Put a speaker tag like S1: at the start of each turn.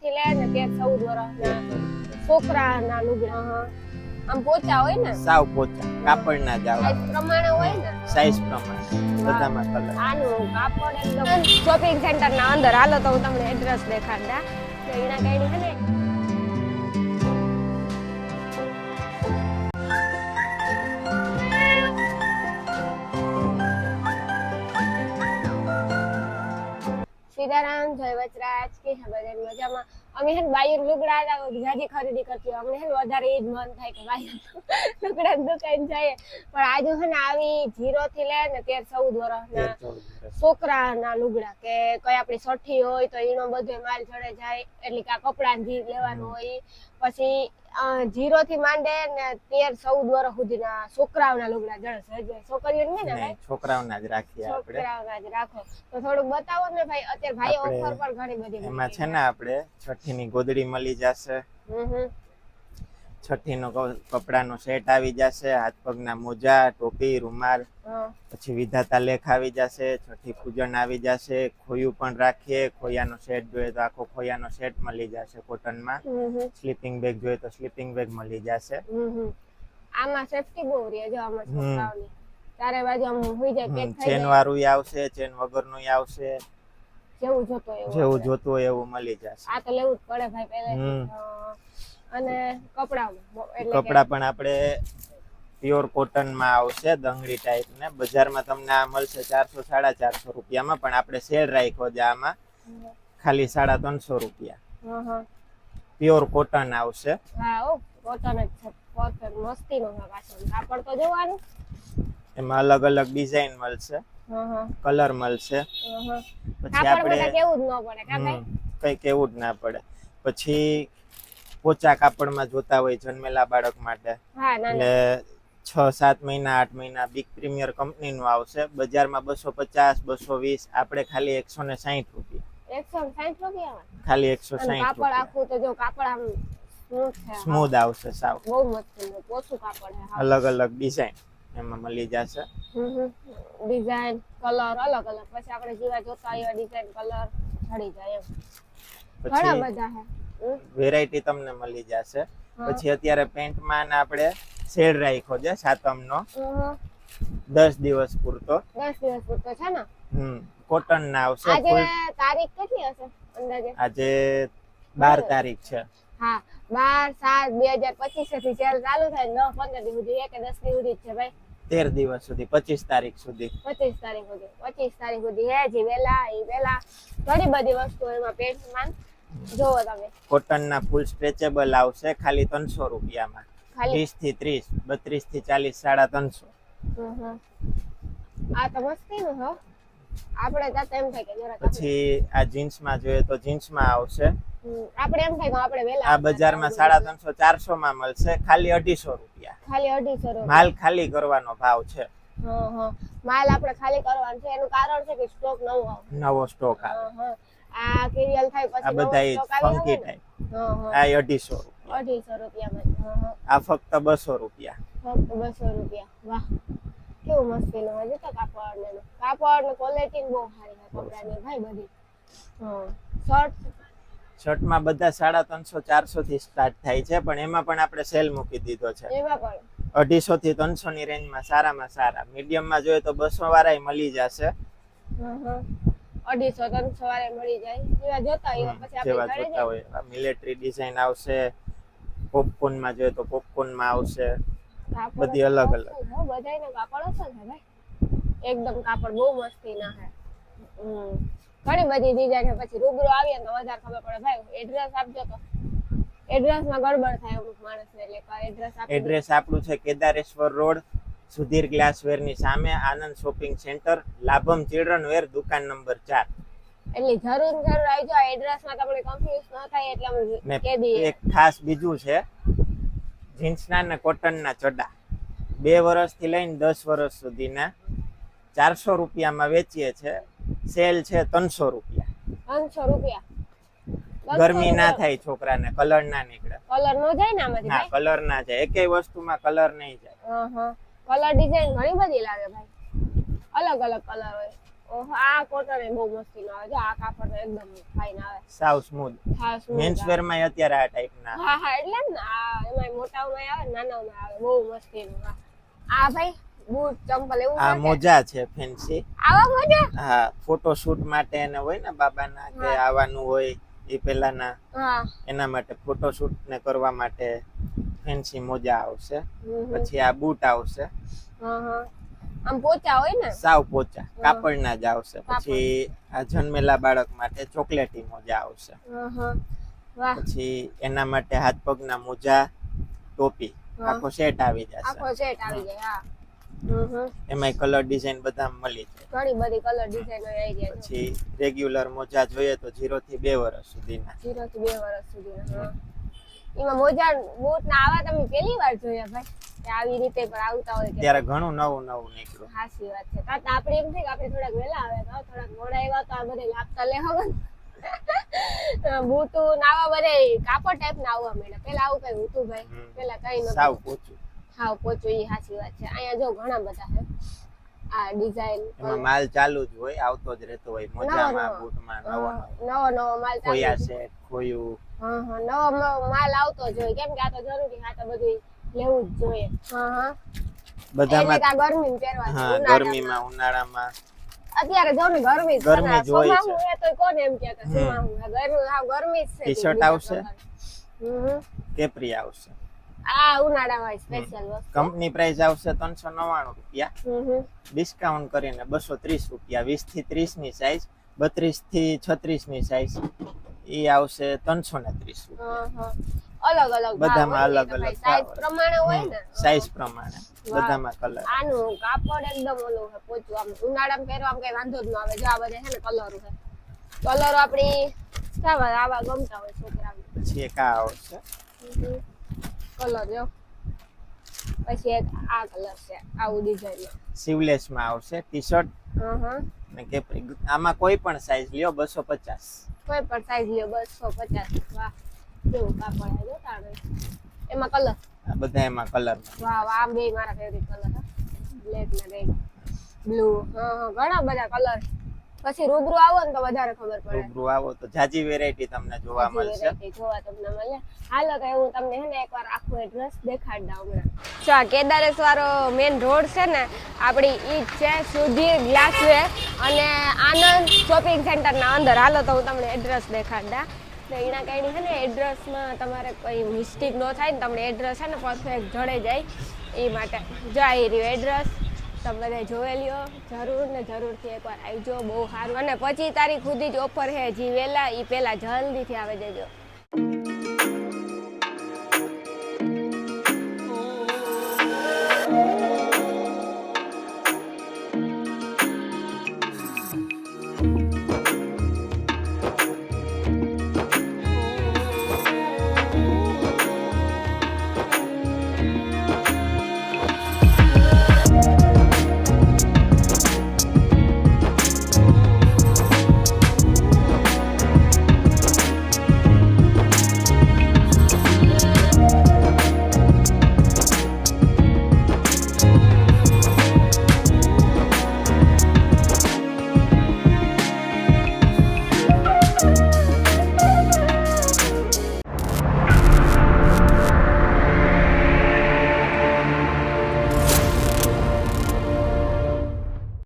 S1: થી લઈને 13-14 વર્ષના છોકરાના લુગડા આમ પોચા હોય ને
S2: સાવ પોચા કાપડના જ આવે
S1: સાઈઝ પ્રમાણે હોય ને
S2: સાઈઝ પ્રમાણે બધામાં કલર
S1: આનું કાપડ એકદમ શોપિંગ સેન્ટર ના અંદર હાલો તો હું તમને એડ્રેસ દેખાડતા તો એના કાઈ છે ને સીતારામ જય વચરાજ કે બધાને મજામાં અમે હે બાયર લુગડા જાજી ખરીદી કરતી અમને હે વધારે એ જ મન થાય કે બાયર લુગડા દુકાન જાય પણ આજે હે ને આવી 0 થી લઈને 13-14 વર્ષના છોકરાના લુગડા કે કોઈ આપણી છઠ્ઠી હોય તો એનો બધો માલ ચડે જાય એટલે કે આ કપડા જી લેવાનું હોય પછી 0 થી માંડે ને 13-14 વર્ષ સુધીના છોકરાઓના લુગડા જળે છોકરીઓ ને ભાઈ
S2: છોકરાઓના જ રાખીએ આપણે
S1: છોકરાઓના જ રાખો તો થોડું બતાવો ને ભાઈ અત્યારે ભાઈ ઓફર પણ ઘણી બધી
S2: એમાં છે ને આપણે છઠ્ઠીની ગોદડી મળી જશે છઠ્ઠીનો કપડાનો સેટ આવી જશે હાથ પગના મોજા ટોપી રૂમાલ પછી વિધાતા લેખ આવી જશે છઠ્ઠી પૂજન આવી જશે ખોયું પણ રાખીએ ખોયાનો સેટ જોઈએ તો આખો ખોયાનો સેટ મળી જશે કોટનમાં સ્લીપિંગ બેગ જોઈએ તો સ્લીપિંગ બેગ મળી જશે
S1: આમાં સેફટી બહુ રહે જો આમાં છોકરાઓની ચારે બાજુ આમ હોઈ જાય પેક થઈ
S2: ચેન વાળું આવશે ચેન વગરનું આવશે જેવું જોતું હોય એવું મળી જશે
S1: આ તો લેવું જ પડે ભાઈ પહેલા અને કપડા
S2: પણ આપણે પ્યોર કોટન માં આવશે દંગડી ટાઈપ ને બજારમાં તમને આ મળશે 400-450 રૂપિયામાં પણ આપણે સેલ રાખ્યો છે આમાં ખાલી 350 રૂપિયા પ્યોર કોટન આવશે
S1: હા ઓ કોટન જ છે પરફેક્ટ મસ્તીનો છે પાછળ કાપડ તો જોવાનું
S2: એમાં અલગ અલગ ડિઝાઇન મળશે કલર મળશે
S1: પછી આપણે કેવું જ ન પડે કા ભાઈ
S2: કઈ કેવું જ ના પડે પછી પોચા કાપડમાં જોતા હોય જન્મેલા બાળક માટે એટલે 6-7 મહિના 8 મહિના બિગ પ્રીમિયર કંપનીનું આવશે બજારમાં 250-220 આપણે ખાલી 160 રૂપિયા
S1: 160 રૂપિયા
S2: ખાલી 160
S1: કાપડ આખું તો જો કાપડ આમ
S2: સ્મૂથ આવશે સાવ
S1: બહુ મસ્ત પોચું કાપડ છે
S2: અલગ અલગ ડિઝાઇન એમાં મળી જશે
S1: ડિઝાઇન કલર અલગ અલગ પછી આપણે જેવા જોતા હોય ડિઝાઇન કલર ચડી જાય એમ ઘણા બધા છે
S2: વેરાયટી તમને મળી જશે પછી અત્યારે પેન્ટમાં આપણે સેલ રાખ્યો છે સાતમનો 10 દિવસ પૂરતો
S1: છે ને
S2: કોટન ના આવશે
S1: આજે તારીખ કેટલી હશે અંદાજે
S2: આજે 12 તારીખ છે
S1: હા 12/7/2025 થી સેલ ચાલુ થાય 9-15 દિવસ સુધી કે 10 દિવસ સુધી છે ભાઈ
S2: 13 દિવસ સુધી 25 તારીખ સુધી
S1: 25 તારીખ સુધી હે જી વેલા ઘણી બધી વસ્તુ એમાં પેન્ટમાં જોવો તમે
S2: કોટન ના ફૂલ સ્ટ્રેચેબલ આવશે ખાલી 300 રૂપિયામાં 20 થી 30 32 થી 40 350
S1: આ તો મસ્તીનું હો આપણે જાતે એમ થાય કે જરા
S2: પછી આ જીન્સ માં જોઈએ તો જીન્સ માં આવશે
S1: આપણે એમ થાય કે આપણે વેલા
S2: આ બજારમાં 350-400 માં મળશે ખાલી 250 રૂપિયા
S1: ખાલી 250 રૂપિયા
S2: માલ ખાલી કરવાનો ભાવ છે
S1: માલ આપણે ખાલી કરવાનો છે એનું કારણ છે કે સ્ટોક
S2: નવો સ્ટોક આવે
S1: આ કેરિયલ થાય પછી
S2: આ બધા ફંકી ટાઈપ આ 250
S1: રૂપિયામાં
S2: આ ફક્ત 200 રૂપિયા
S1: વાહ કેવું મસ્તીનું હજી તો કાપડ ને ક્વોલિટી બહુ સારી છે કપડાની ભાઈ બધી
S2: શર્ટ માં બધા 350-400 થી સ્ટાર્ટ થાય છે પણ એમાં પણ આપણે સેલ મૂકી દીધો છે
S1: એમાં પણ
S2: 250 થી 300 ની રેન્જમાં સારામાં સારા મીડિયમ માં જોઈએ તો 200 વાળાય મળી જશે
S1: 250-300 વાળા મળી જાય જેવા જોતા હોય પછી આપણે ઘરે
S2: જોતા હોય મિલિટરી ડિઝાઇન આવશે પોપકોર્ન માં જોઈએ તો પોપકોર્ન માં આવશે બધી અલગ અલગ
S1: બધાયનો કાપડ હશે ને ભાઈ એકદમ કાપડ બહુ મસ્તી ના છે ઘણી બધી ડિઝાઇન છે પછી રૂબરૂ આવીએ તો વધારે ખબર પડે ભાઈ એડ્રેસ આપજો તો એડ્રેસમાં ગડબડ થાય અમુક માણસને એટલે
S2: એડ્રેસ આપણું છે કેદારેશ્વર રોડ સુધીર ગ્લાસવેર ની સામે આનંદ શોપિંગ સેન્ટર લાભમ ચિલ્ડ્રન વેર દુકાન નંબર 4
S1: એટલે જરૂર આવજો આ એડ્રેસમાં તમને કન્ફ્યુઝ ન થાય એટલે અમે કહી દઈએ
S2: એક ખાસ બીજું છે જીન્સના ને કોટનના ચડા 2 વર્ષથી લઈને 10 વર્ષ સુધીના 400 રૂપિયામાં વેચીએ છે સેલ છે 300 રૂપિયા ગરમી ના થાય છોકરાને કલર ના નીકળે
S1: કલર નો જાય ને આમાંથી
S2: ના કલર ના જાય એકેય વસ્તુમાં કલર નહીં જાય
S1: કલર ડિઝાઇન ઘણી બધી લાગે ભાઈ અલગ અલગ કલર હોય ઓહો આ કોટન એ બહુ મસ્તી નો આવે જો આ કાપડ તો એકદમ ફાઇન આવે
S2: સાવ સ્મૂથ.
S1: હા smooth
S2: મેન્સ
S1: આવે.
S2: વેર માં અત્યારે આ ટાઈપના
S1: હા હા એટલે જ ને આ એમાં મોટામાં આવે નાનામાં આવે બહુ મસ્તી નું આ ભાઈ બૂટ ચંપલ એવું
S2: આ
S1: છે કે?
S2: મોજા છે ફેન્સી.
S1: આવા મોજા
S2: હા ફોટોશૂટ માટે ને હોય ને બાબાના કે
S1: હા.
S2: આવવાનું હોય એ પેલાના
S1: હા
S2: એના માટે ફોટોશૂટ ને કરવા માટે ફેન્સી મોજા આવશે.
S1: હમ.
S2: પછી આ બૂટ આવશે
S1: હા હા આમ પોચા હોય ને
S2: સાવ પોચા કાપડના જ આવશે. પછી આ જન્મેલા બાળક માટે ચોકલેટી મોજા આવશે.
S1: હા હા વાહ
S2: પછી એના માટે હાથ પગના મોજા ટોપી
S1: હા.
S2: આખો સેટ આવી જશે.
S1: આખો સેટ આવી જાય હા હમ.
S2: એમાંય કલર ડિઝાઇન બધા મળી જાય.
S1: ઘણી બધી કલર ડિઝાઇન આવી જાય છે
S2: પછી રેગ્યુલર મોજા જોઈએ તો 0 થી 2 વર્ષ સુધીના
S1: 0 થી 2 વર્ષ સુધી હા એમાં મોજા બૂટ ના આવા તમે પહેલી વાર જોયા ભાઈ કે આવી રીતે પણ આવતા હોય કે
S2: ત્યારે ઘણું નવું નવું નીકળ્યું.
S1: હાસી વાત છે કાં તો આપણે એમ થાય કે આપણે થોડાક વહેલા આવ્યા તો થોડાક મોડા આવ્યા તો આ બધે લાગતા લે હવે બૂટુ નાવા બધે કાપડ ટાઈપ ના આવવા મળ્યા પેલા આવું કઈ હતું ભાઈ પેલા કઈ નતું
S2: સાવ પોચું.
S1: હાવ પોચું ઈ હાસી વાત છે અહીંયા જો ઘણા બધા છે આ ડિઝાઇન
S2: એમાં માલ ચાલુ જ હોય આવતો જ રહેતો હોય મોજામાં
S1: નવો.
S2: બૂટમાં નવો નવો
S1: નવો માલ ચાલુ
S2: ખોયા
S1: છે.
S2: સેટ ખોયું
S1: હા હા નવો માલ આવતો જ હોય કેમ કે આ તો જરૂરી આ તો બધું લેવું જ જોઈએ હા હા
S2: બધામાં.
S1: એટલે કે આ ગરમીમાં પહેરવા છે,
S2: હા
S1: ઉનાળામાં.
S2: ગરમીમાં ઉનાળામાં
S1: અત્યારે જો ને ગરમી જ
S2: ગરમી જ હોય
S1: ચોમાસું
S2: છે.
S1: હે તોય કોને એમ કે ચોમાસું હે ગરમી હાવ ગરમી જ છે
S2: ટી-શર્ટ
S1: બીજા
S2: આવશે.
S1: પ્રકારની.
S2: કેપરી આવશે.
S1: આ ઉનાળામાં સ્પેશિયલ વસ્તુ
S2: કંપની પ્રાઇસ આવશે 399 રૂપિયા. ડિસ્કાઉન્ટ કરીને 230 રૂપિયા. 20 થી 30 ની સાઈઝ 32 થી 36 ની સાઈઝ ઈ આવશે 330 રૂપિયા.
S1: અલગ અલગ
S2: બધામાં અલગ અલગ
S1: સાઈઝ પ્રમાણે હોય ને
S2: સાઈઝ પ્રમાણે
S1: વાહ.
S2: બધામાં કલર.
S1: આનું કાપડ એકદમ ઓલું છે પોચું આમ ઉનાળામાં પહેરવા આમ કઈ વાંધો જ ન આવે જો આ બધે છે ને કલર છે કલર આપણી સાવા આવા ગમતા હોય છોકરાઓને
S2: પછી એક આ આવશે.
S1: કલર જો પછી એક આ કલર છે આવું ડિઝાઇન
S2: સ્લીવલેસ માં આવશે ટી-શર્ટ ને કેપરી. આમાં કોઈ પણ સાઈઝ લ્યો 250.
S1: કોઈ પણ સાઈઝ લ્યો 250 વાહ કેવું કાપડ છે જો તારે એમાં કલર
S2: આ બધા એમાં કલર.
S1: વાહ વાહ આ બે મારા ફેવરિટ કલર છે બ્લેક ને રેડ બ્લુ ઘણા બધા કલર પછી રૂબરૂ આવો ને તો વધારે ખબર પડે
S2: રૂબરૂ આવો તો જાજી વેરાયટી તમને જોવા મળશે.
S1: જોવા તમને મળે હાલો તો હું તમને હે ને એકવાર આખું એડ્રેસ દેખાડી દઉં હમણાં. જો આ કેદારેશ્વર મેઇન રોડ છે ને આપણી ઈ જ છે સુધીર ગ્લાસવે અને આનંદ શોપિંગ સેન્ટરના અંદર. હાલો તો હું તમને એડ્રેસ દેખાડી દઉં. તો એના કારણે છે ને એડ્રેસમાં તમારે કોઈ મિસ્ટેક ન થાય ને તમને એડ્રેસ છે ને પરફેક્ટ જડે જાય એ માટે જો આ રહ્યું એડ્રેસ તમે બધા જોઈ લ્યો જરૂર ને જરૂરથી એકવાર આવજો બહુ સારું અને 25 તારીખ સુધી જ ઓફર છે જી વેલા એ પહેલા જલ્દીથી આવી જજો.